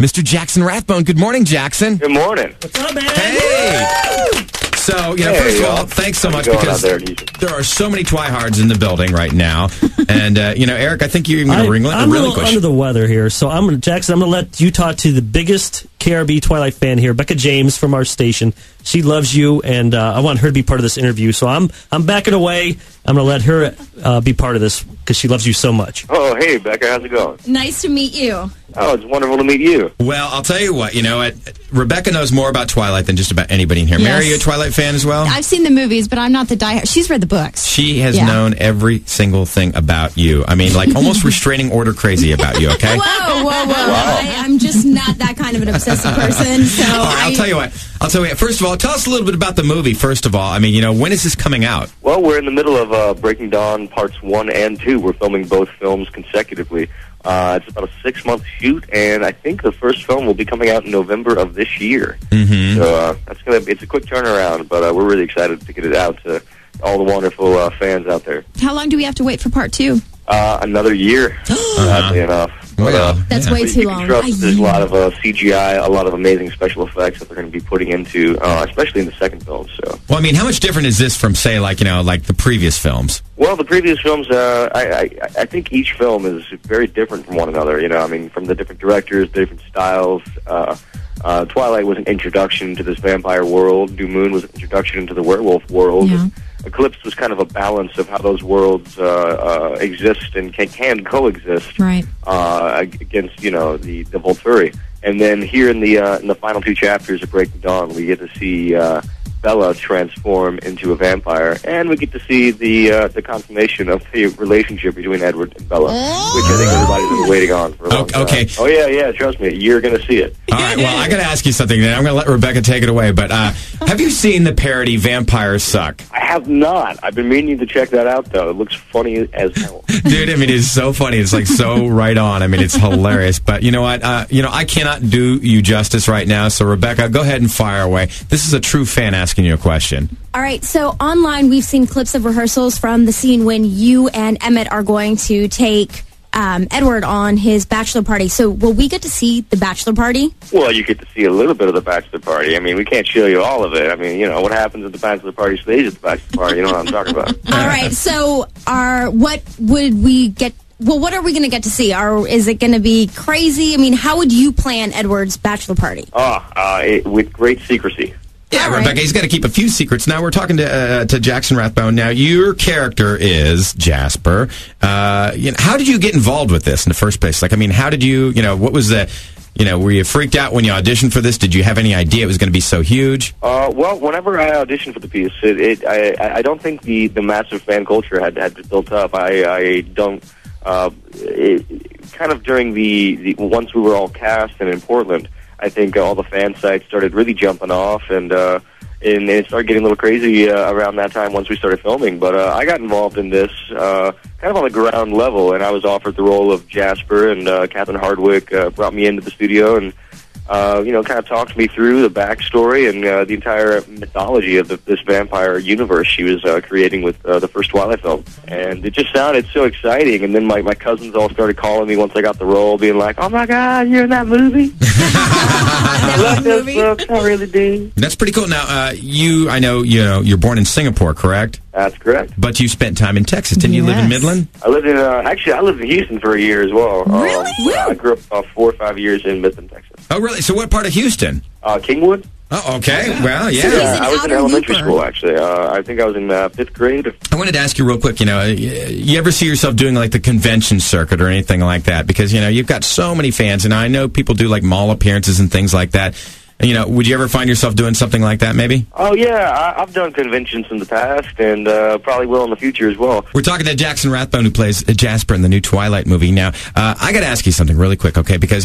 Mr. Jackson Rathbone. Good morning, Jackson. Good morning. What's up, man? Hey! So, first of all, thanks so much because there are so many twihards in the building right now. And, Eric, I think you're going to relinquish. I'm a little under the weather here, so I'm going to let you talk to the biggest KRBE Twilight fan here, Becca James from our station. She loves you, and I want her to be part of this interview. So I'm backing away. I'm going to let her be part of this because she loves you so much. Oh, hey, Becca, how's it going? Nice to meet you. Oh, it's wonderful to meet you. Well, I'll tell you what, Rebecca knows more about Twilight than just about anybody in here. Yes. Mary, are you a Twilight fan as well? I've seen the movies, but I'm not the diehard. She's read the books. She has known every single thing about you. I mean, like almost restraining order crazy about you, okay? Whoa. Wow. I'm just not that kind of an obsessive person. So All right, I'll tell you what. First of all, tell us a little bit about the movie, first of all. I mean, when is this coming out? Well, we're in the middle of Breaking Dawn Parts 1 and 2. We're filming both films consecutively. It's about a 6-month shoot, and I think the first film will be coming out in November of this year. Mm-hmm. So it's a quick turnaround, but we're really excited to get it out to all the wonderful fans out there. How long do we have to wait for part 2? Another year, sadly enough. That's way too long. There's a lot of CGI, a lot of amazing special effects that they're going to be putting into, especially in the second film. So, well, I mean, how much different is this from, say, like the previous films? Well, the previous films, I think each film is very different from one another. From the different directors, different styles. Twilight was an introduction to this vampire world. New Moon was an introduction into the werewolf world. Yeah. Eclipse was kind of a balance of how those worlds exist and can coexist, right? Against the Volturi. And then here in the final 2 chapters of Breaking Dawn, we get to see Bella transform into a vampire, and we get to see the consummation of the relationship between Edward and Bella, which I think everybody's been waiting on for a long time. Okay. Oh, yeah, trust me, you're going to see it. All right, well, I got to ask you something, then. I'm going to let Rebecca take it away, but have you seen the parody Vampires Suck? I have not. I've been meaning to check that out, though. It looks funny as hell. Dude, I mean, it's so funny. It's like so right on. I mean, it's hilarious. But you know what? I cannot do you justice right now, so Rebecca, go ahead and fire away. This is a true fan asking you a question. All right, so online we've seen clips of rehearsals from the scene when you and Emmett are going to take Edward on his bachelor party. So will we get to see the bachelor party? Well, you get to see a little bit of the bachelor party. I mean, we can't show you all of it. I mean, what happens at the bachelor party stays at the bachelor party. You know what I'm talking about. All right, so what would we get? Well, what are we going to get to see? Is it going to be crazy? I mean, how would you plan Edward's bachelor party? With great secrecy. Yeah, all right. Rebecca, he's got to keep a few secrets. Now, we're talking to Jackson Rathbone. Now, your character is Jasper. How did you get involved with this in the first place? Like, I mean, how did you, what was the, were you freaked out when you auditioned for this? Did you have any idea it was going to be so huge? Well, whenever I auditioned for the piece, I don't think the massive fan culture had built up. I don't, kind of during the once we were all cast and in Portland, I think all the fan sites started really jumping off, and it started getting a little crazy around that time once we started filming. But I got involved in this kind of on the ground level, and I was offered the role of Jasper, and Catherine Hardwick brought me into the studio and kind of talked me through the backstory and the entire mythology of this vampire universe she was creating with the first Twilight film. And it just sounded so exciting. And then my cousins all started calling me once I got the role, being like, "Oh my God, you're in that movie!" I love those books. I really do. That's pretty cool. Now, I know you're born in Singapore, correct? That's correct. But you spent time in Texas. Didn't you live in Midland? I lived in I lived in Houston for a year as well. Really? I grew up about 4 or 5 years in Midland, Texas. Oh, really? So what part of Houston? Kingwood. Oh, okay. Well, yeah. So I was in elementary Looper. school, actually. I think I was in 5th grade. I wanted to ask you real quick, you ever see yourself doing like the convention circuit or anything like that? Because, you've got so many fans, and I know people do like mall appearances and things like that. And, would you ever find yourself doing something like that, maybe? Oh, yeah. I've done conventions in the past and probably will in the future as well. We're talking to Jackson Rathbone, who plays Jasper in the new Twilight movie. Now, I got to ask you something really quick, okay? Because,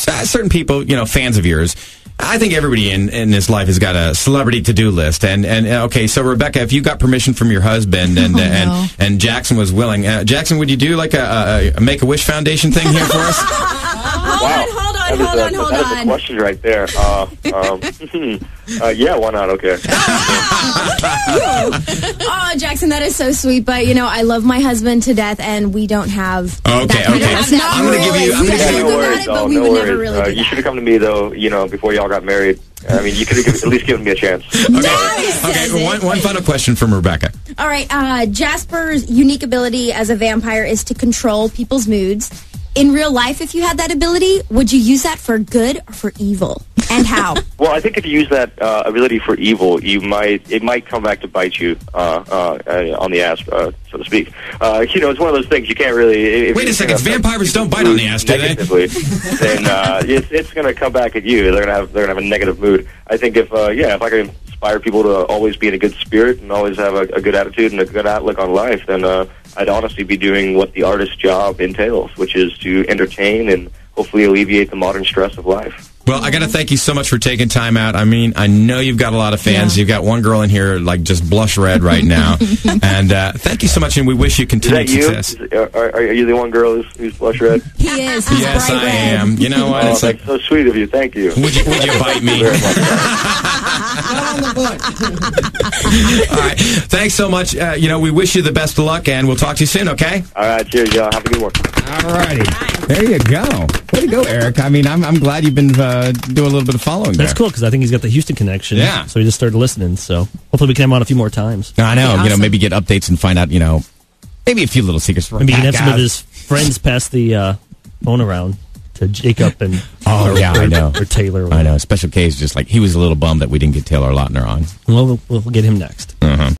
certain people, fans of yours, I think everybody in this life has got a celebrity to-do list. And okay, so Rebecca, if you got permission from your husband and Jackson was willing, Jackson, would you do like a Make-A-Wish Foundation thing here for us? Hold on. on. That is a question right there. Yeah, why not? Okay. Oh, Jackson, that is so sweet. But I love my husband to death, and we don't have. Okay. I'm going to give you. No worries. But we would never really do you that. should have come to me though. Before y'all got married. I mean, you could have at least given me a chance. Okay. One final question from Rebecca. All right. Jasper's unique ability as a vampire is to control people's moods. In real life, if you had that ability, would you use that for good or for evil? And how? Well, I think if you use that ability for evil, it might come back to bite you on the ass, so to speak. It's one of those things you can't really. Wait a second, vampires don't bite on the ass, do they? Then it's going to come back at you. They're going to have a negative mood. I think if I can inspire people to always be in a good spirit and always have a good attitude and a good outlook on life, then I'd honestly be doing what the artist's job entails, which is to entertain and hopefully alleviate the modern stress of life. Well, I got to thank you so much for taking time out. I mean, I know you've got a lot of fans. Yeah. You've got one girl in here, just blush red right now. And thank you so much, and we wish you continued success. Are you the one girl who's blush red? He is. He's yes, I am. You know what? It's that's so sweet of you. Thank you. Would you bite me? All right. Thanks so much. We wish you the best of luck, and we'll talk to you soon, okay? All right. Cheers, y'all. Have a good one. All righty. There you go. Way to go, Eric. I mean, I'm glad you've been doing a little bit of following there. That's cool, because I think he's got the Houston connection. Yeah. So he just started listening. So hopefully we can have him on a few more times. I know. Awesome. Maybe get updates and find out, maybe a few little secrets. Maybe he can have some of his friends pass the phone around to Jacob and I know. Or Taylor. I know. Special K is just he was a little bummed that we didn't get Taylor Lautner on. Well, we'll get him next.